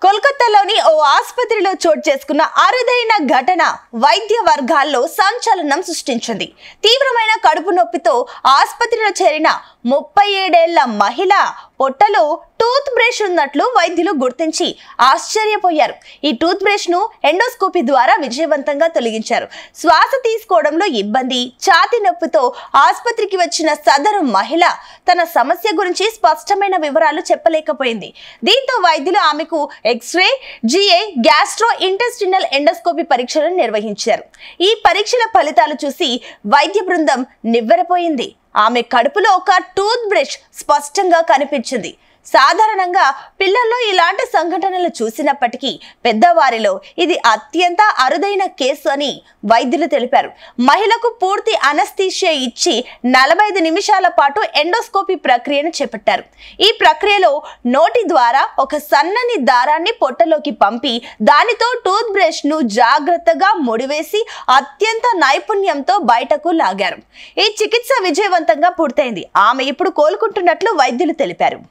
కోల్కతాలోని ఓ ఆసుపత్రిలో చోటు చేసుకున్న అరుదైన ఘటన వైద్య వర్గాల్లో సంచలనం సృష్టించింది. తీవ్రమైన కడుపు నొప్పితో ఆసుపత్రిలో చేరిన 37 ఏళ్ల మహిళ పొట్టలో టూత్ బ్రష్ ఉన్నట్లు వైద్యులు గుర్తించి ఆశ్చర్యపోయారు. ఈ టూత్ బ్రష్ ను ఎండోస్కోపీ ద్వారా విజయవంతంగా తొలగించారు. శ్వాస తీసుకోవడంలో ఇబ్బంది, ఛాతీ నొప్పితో ఆసుపత్రికి వచ్చిన సదరు మహిళ తన సమస్య గురించి స్పష్టమైన వివరాలు చెప్పలేకపోయింది. దీంతో వైద్యులు ఆమెకు X ray, G A, gastro intestinal endoscopy పరీక్షలను నిర్వహించారు. ఈ పరీక్షల ఫలితాలు చూసి వైద్య బృందం నివ్వెరపోయింది. ఆమె కడుపులో ఒక టూత్ బ్రష్ స్పష్టంగా కనిపించింది. సాధారణంగా పిల్లల్లో ఇలాంటి సంఘటనలు చూసినప్పటికీ పెద్దవారిలో ఇది అత్యంత అరుదైన కేసు అని వైద్యులు తెలిపారు. మహిళకు పూర్తి అనస్థీషియా ఇచ్చి 45 నిమిషాల పాటు ఎండోస్కోపీ ప్రక్రియను చేపట్టారు. ఈ ప్రక్రియలో నోటి ద్వారా ఒక సన్నని దారాన్ని పొట్టలోకి పంపి దానితో టూత్ బ్రష్ ను జాగ్రత్తగా ముడివేసి అత్యంత నైపుణ్యంతో బయటకు లాగారు. ఈ చికిత్స విజయవంతంగా పూర్తయింది. ఆమె ఇప్పుడు కోలుకుంటున్నట్లు వైద్యులు తెలిపారు.